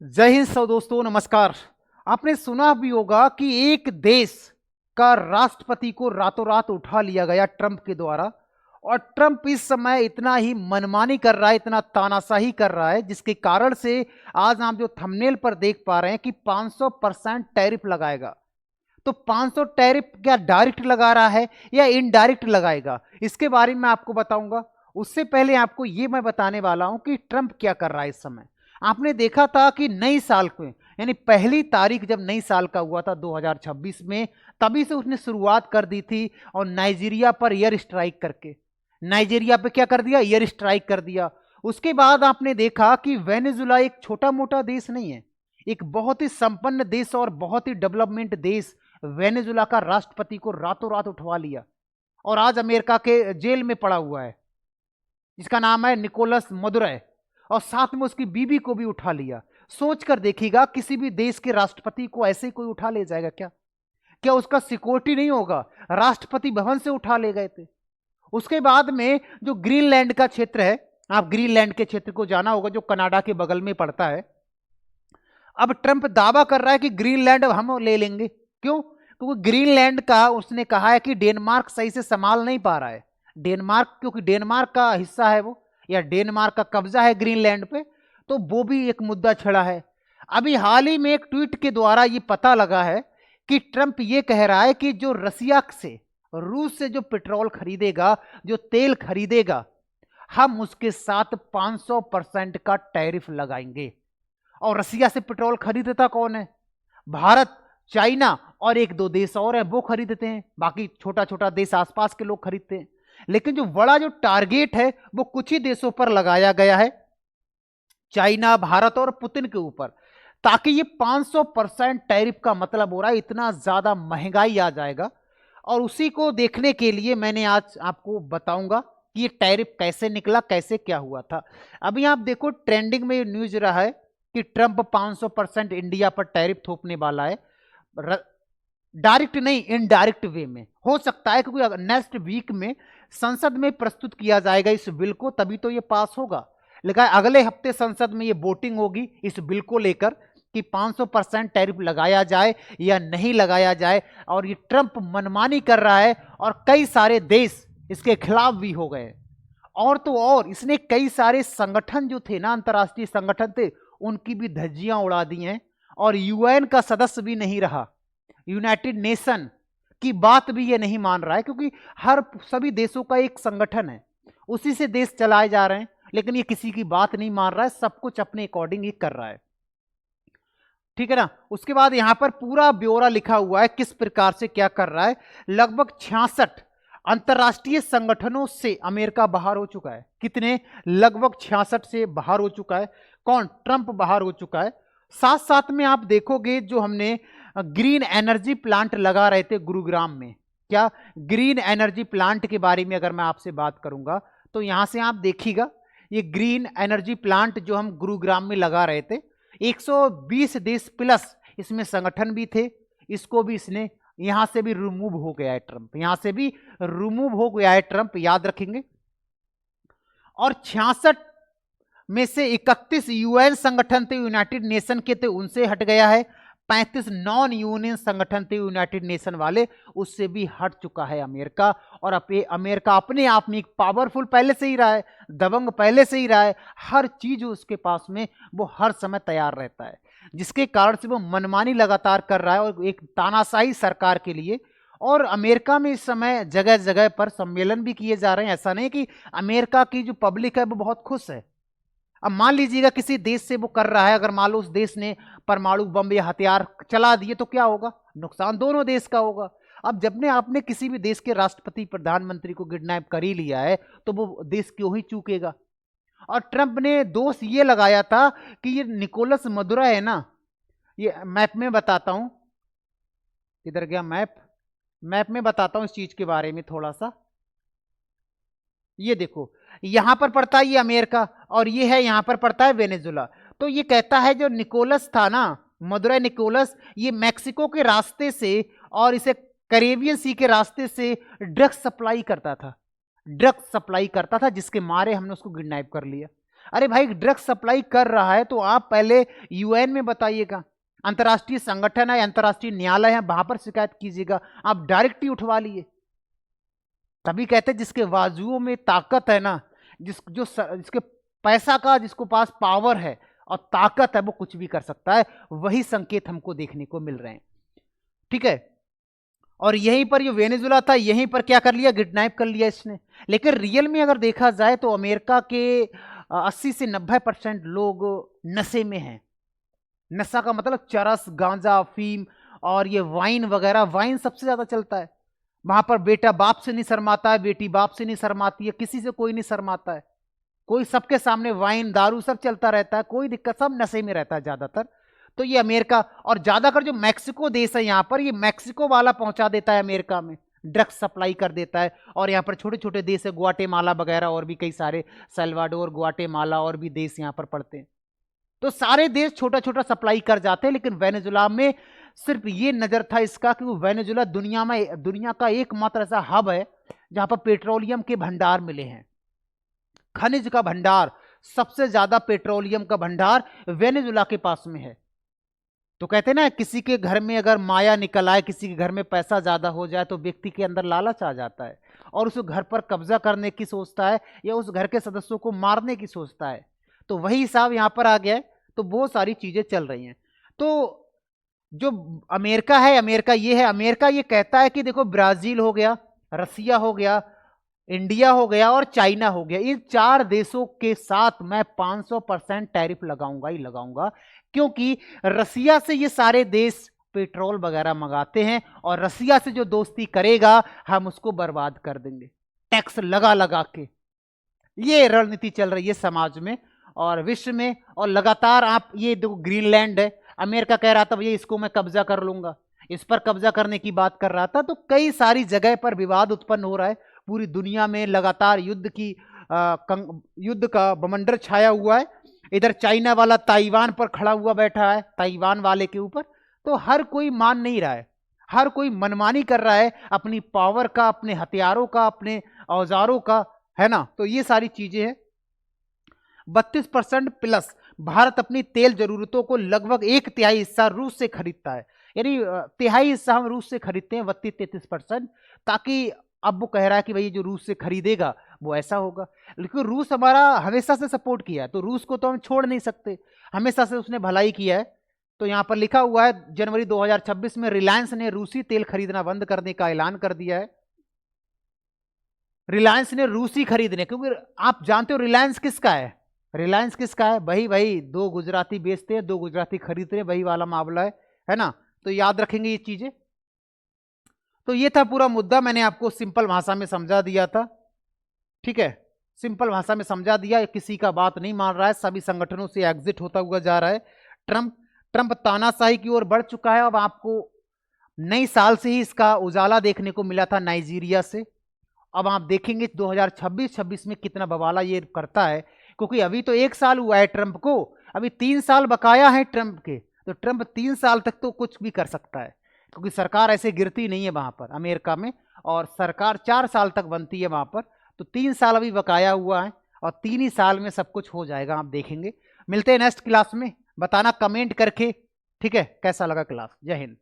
जय हिंद सब दोस्तों, नमस्कार। आपने सुना भी होगा कि एक देश का राष्ट्रपति को रातों रात उठा लिया गया ट्रंप के द्वारा। और ट्रंप इस समय इतना ही मनमानी कर रहा है, इतना तानाशाही कर रहा है, जिसके कारण से आज आप जो थंबनेल पर देख पा रहे हैं कि 500% टैरिफ लगाएगा। तो 500 टैरिफ क्या डायरेक्ट लगा रहा है या इनडायरेक्ट लगाएगा, इसके बारे में आपको बताऊंगा। उससे पहले आपको यह मैं बताने वाला हूं कि ट्रंप क्या कर रहा है इस समय। आपने देखा था कि नई साल में, यानी पहली तारीख जब नई साल का हुआ था 2026 में, तभी से उसने शुरुआत कर दी थी और नाइजीरिया पर एयर स्ट्राइक करके, नाइजीरिया पे क्या कर दिया, एयर स्ट्राइक कर दिया। उसके बाद आपने देखा कि वेनेजुला एक छोटा मोटा देश नहीं है, एक बहुत ही संपन्न देश और बहुत ही डेवलपमेंट देश वेनेजुला का राष्ट्रपति को रातों रात उठवा लिया और आज अमेरिका के जेल में पड़ा हुआ है, जिसका नाम है निकोलस मदुरै। और साथ में उसकी बीबी को भी उठा लिया। सोच कर देखिएगा, किसी भी देश के राष्ट्रपति को ऐसे कोई उठा ले जाएगा क्या? क्या उसका सिक्योरिटी नहीं होगा? राष्ट्रपति भवन से उठा ले गए थे। उसके बाद में जो ग्रीनलैंड का क्षेत्र है, आप ग्रीनलैंड के क्षेत्र को जाना होगा, जो कनाडा के बगल में पड़ता है। अब ट्रंप दावा कर रहा है कि ग्रीनलैंड हम ले लेंगे। क्यों? क्योंकि ग्रीनलैंड का उसने कहा है कि डेनमार्क सही से संभाल नहीं पा रहा है। डेनमार्क, क्योंकि डेनमार्क का हिस्सा है वो, या डेनमार्क का कब्जा है ग्रीनलैंड पे, तो वो भी एक मुद्दा छड़ा है। अभी हाल ही में एक ट्वीट के द्वारा ये पता लगा है कि ट्रंप ये कह रहा है कि जो रसिया से, रूस से जो पेट्रोल खरीदेगा, जो तेल खरीदेगा, हम उसके साथ 500% का टैरिफ लगाएंगे। और रसिया से पेट्रोल खरीदता कौन है? भारत, चाइना और एक दो देश और है, वो खरीदते हैं। बाकी छोटा छोटा देश आसपास के लोग खरीदते हैं। लेकिन जो बड़ा जो टारगेट है वो कुछ ही देशों पर लगाया गया है, चाइना, भारत और पुतिन के ऊपर, ताकि ये 500% टैरिफ का मतलब हो रहा है इतना ज्यादा महंगाई आ जाएगा। और उसी को देखने के लिए मैंने आज आपको बताऊंगा कि ये टैरिफ कैसे निकला, कैसे क्या हुआ था। अभी आप देखो, ट्रेंडिंग में ये न्यूज रहा है कि ट्रंप 500% इंडिया पर टैरिफ थोपने वाला है। डायरेक्ट नहीं, इनडायरेक्ट वे में हो सकता है, क्योंकि नेक्स्ट वीक में संसद में प्रस्तुत किया जाएगा इस बिल को, तभी तो ये पास होगा। लेकिन अगले हफ्ते संसद में ये वोटिंग होगी इस बिल को लेकर कि 500% टैरिफ लगाया जाए या नहीं लगाया जाए। और ये ट्रंप मनमानी कर रहा है और कई सारे देश इसके खिलाफ भी हो गए। और तो और इसने कई सारे संगठन जो थे ना, अंतर्राष्ट्रीय संगठन थे, उनकी भी धज्जियां उड़ा दी हैं। और यूएन का सदस्य भी नहीं रहा, यूनाइटेड नेशन की बात भी ये नहीं मान रहा है, क्योंकि हर सभी देशों का एक संगठन है, उसी से देश चलाए जा रहे हैं। लेकिन ये किसी की बात नहीं मान रहा है, सब कुछ अपने अकॉर्डिंग ही कर रहा है। ठीक है ना? उसके बाद यहां पर पूरा ब्यौरा लिखा हुआ है किस प्रकार से क्या कर रहा है। लगभग 66 अंतरराष्ट्रीय संगठनों से अमेरिका बाहर हो चुका है। कितने? लगभग 66 से बाहर हो चुका है। कौन? ट्रंप बाहर हो चुका है। साथ साथ में आप देखोगे, जो हमने ग्रीन एनर्जी प्लांट लगा रहे थे गुरुग्राम में, क्या ग्रीन एनर्जी प्लांट के बारे में अगर मैं आपसे बात करूंगा, तो यहां से आप देखिएगा, ये ग्रीन एनर्जी प्लांट जो हम गुरुग्राम में लगा रहे थे, 120 देश प्लस इसमें संगठन भी थे। इसको भी इसने, यहां से भी रिमूव हो गया है ट्रंप, यहां से भी रिमूव हो गया है ट्रंप, याद रखेंगे। और 66 में से 31 यूएन संगठन थे, यूनाइटेड नेशन के थे, उनसे हट गया है। 35 नॉन यूनियन संगठन थे यूनाइटेड नेशन वाले, उससे भी हट चुका है अमेरिका। और अमेरिका अपने आप में एक पावरफुल पहले से ही रहा है, दबंग पहले से ही रहा है, हर चीज उसके पास में वो हर समय तैयार रहता है, जिसके कारण से वो मनमानी लगातार कर रहा है और एक तानाशाही सरकार के लिए। और अमेरिका में इस समय जगह जगह पर सम्मेलन भी किए जा रहे हैं। ऐसा नहीं कि अमेरिका की जो पब्लिक है वो बहुत खुश है। अब मान लीजिएगा किसी देश से वो कर रहा है, अगर मान लो उस देश ने परमाणु बम या हथियार चला दिए तो क्या होगा? नुकसान दोनों देश का होगा। अब जब ने आपने किसी भी देश के राष्ट्रपति, प्रधानमंत्री को किडनैप कर ही लिया है, तो वो देश क्यों ही चूकेगा? और ट्रंप ने दोष ये लगाया था कि ये निकोलस मदुरै है ना, ये मैप में बताता हूं, इधर गया मैप, मैप में बताता हूं इस चीज के बारे में थोड़ा सा। ये देखो, यहां पर पड़ता है ये अमेरिका, और ये है यहां पर पड़ता है वेनेजुला। तो ये कहता है जो निकोलस था ना, मदुरै निकोलस, ये मैक्सिको के रास्ते से और इसे कैरेबियन सी के रास्ते से ड्रग्स सप्लाई करता था, ड्रग्स सप्लाई करता था, जिसके मारे हमने उसको किडनैप कर लिया। अरे भाई ड्रग्स सप्लाई कर रहा है तो आप पहले यूएन में बताइएगा, अंतर्राष्ट्रीय संगठन है, अंतर्राष्ट्रीय न्यायालय है, वहां पर शिकायत कीजिएगा। आप डायरेक्ट ही उठवा लिए। तभी कहते हैं जिसके बाजुओं में ताकत है ना, जिसके पैसा का, जिसको पास पावर है और ताकत है, वो कुछ भी कर सकता है। वही संकेत हमको देखने को मिल रहे हैं, ठीक है। और यहीं पर जो वेनेजुला था, यहीं पर क्या कर लिया, किडनैप कर लिया इसने। लेकिन रियल में अगर देखा जाए तो अमेरिका के 80 से 90% लोग नशे में हैं। नशा का मतलब चरस, गांजा, अफीम और ये वाइन वगैरह। वाइन सबसे ज्यादा चलता है वहां पर। बेटा बाप से नहीं शर्माता है, बेटी बाप से नहीं शर्माती है, किसी से कोई नहीं शर्माता है। कोई सबके सामने वाइन, दारू सब चलता रहता है, कोई दिक्कत, सब नशे में रहता है ज्यादातर। तो ये अमेरिका और ज्यादातर जो मैक्सिको देश है यहां पर, ये मैक्सिको वाला पहुंचा देता है अमेरिका में, ड्रग्स सप्लाई कर देता है। और यहाँ पर छोटे छोटे देश है, ग्वाटेमाला वगैरह और भी कई सारे, सल्वाडोर, ग्वाटेमाला और भी देश यहाँ पर पड़ते हैं। तो सारे देश छोटा छोटा सप्लाई कर जाते हैं। लेकिन वेनेजुला में सिर्फ ये नजर था इसका कि वो वेनेजुला दुनिया का एकमात्र ऐसा हब है जहां पर पेट्रोलियम के भंडार मिले हैं, खनिज का भंडार। सबसे ज्यादा पेट्रोलियम का भंडार वेनेजुला के पास में है। तो कहते हैं ना, किसी के घर में अगर माया निकल आए, किसी के घर में पैसा ज्यादा हो जाए तो व्यक्ति के अंदर लालच आ जाता है और उस घर पर कब्जा करने की सोचता है या उस घर के सदस्यों को मारने की सोचता है। तो वही हिसाब यहां पर आ गया है। तो बहुत सारी चीजें चल रही हैं। तो जो अमेरिका है, अमेरिका ये है, अमेरिका ये कहता है कि देखो ब्राजील हो गया, रसिया हो गया, इंडिया हो गया और चाइना हो गया, इन 4 देशों के साथ मैं 500% टैरिफ लगाऊंगा ही लगाऊंगा। क्योंकि रसिया से ये सारे देश पेट्रोल वगैरह मंगाते हैं और रसिया से जो दोस्ती करेगा हम उसको बर्बाद कर देंगे, टैक्स लगा लगा के। ये रणनीति चल रही है समाज में और विश्व में। और लगातार आप ये देखो, ग्रीनलैंड है, अमेरिका कह रहा था भैया इसको मैं कब्जा कर लूंगा, इस पर कब्जा करने की बात कर रहा था। तो कई सारी जगह पर विवाद उत्पन्न हो रहा है। पूरी दुनिया में लगातार युद्ध का बमंडर छाया हुआ है। इधर चाइना वाला ताइवान पर खड़ा हुआ बैठा है, ताइवान वाले के ऊपर। तो हर कोई मान नहीं रहा है, हर कोई मनमानी कर रहा है अपनी पावर का, अपने हथियारों का, अपने औजारों का, है ना। तो ये सारी चीजें हैं। 32% प्लस भारत अपनी तेल जरूरतों को लगभग 1/3 हिस्सा रूस से खरीदता है। यानी 1/3 हिस्सा हम रूस से खरीदते हैं, 32-33%। ताकि अब वो कह रहा है कि भाई जो रूस से खरीदेगा वो ऐसा होगा। लेकिन रूस हमारा हमेशा से सपोर्ट किया है, तो रूस को तो हम छोड़ नहीं सकते, हमेशा से उसने भलाई किया है। तो यहां पर लिखा हुआ है जनवरी 2026 में रिलायंस ने रूसी तेल खरीदना बंद करने का ऐलान कर दिया है। रिलायंस ने रूसी खरीदने, क्योंकि आप जानते हो रिलायंस किसका है, रिलायंस किसका है भाई 2 गुजराती बेचते हैं, 2 गुजराती खरीदते हैं, वही वाला मामला है ना। तो याद रखेंगे ये चीजें। तो ये था पूरा मुद्दा, मैंने आपको सिंपल भाषा में समझा दिया था, ठीक है। सिंपल भाषा में समझा दिया, किसी का बात नहीं मान रहा है, सभी संगठनों से एग्जिट होता हुआ जा रहा है। ट्रंप तानाशाही की ओर बढ़ चुका है। अब आपको नई साल से ही इसका उजाला देखने को मिला था नाइजीरिया से। अब आप देखेंगे 2026 में कितना बवाला ये करता है, क्योंकि अभी तो 1 साल हुआ है ट्रंप को, अभी 3 साल बकाया है ट्रंप के। तो ट्रंप 3 साल तक तो कुछ भी कर सकता है, क्योंकि सरकार ऐसे गिरती नहीं है वहां पर अमेरिका में, और सरकार 4 साल तक बनती है वहां पर। तो 3 साल अभी बकाया हुआ है और 3 ही साल में सब कुछ हो जाएगा, आप देखेंगे। मिलते हैं नेक्स्ट क्लास में, बताना कमेंट करके, ठीक है, कैसा लगा क्लास। जय हिंद।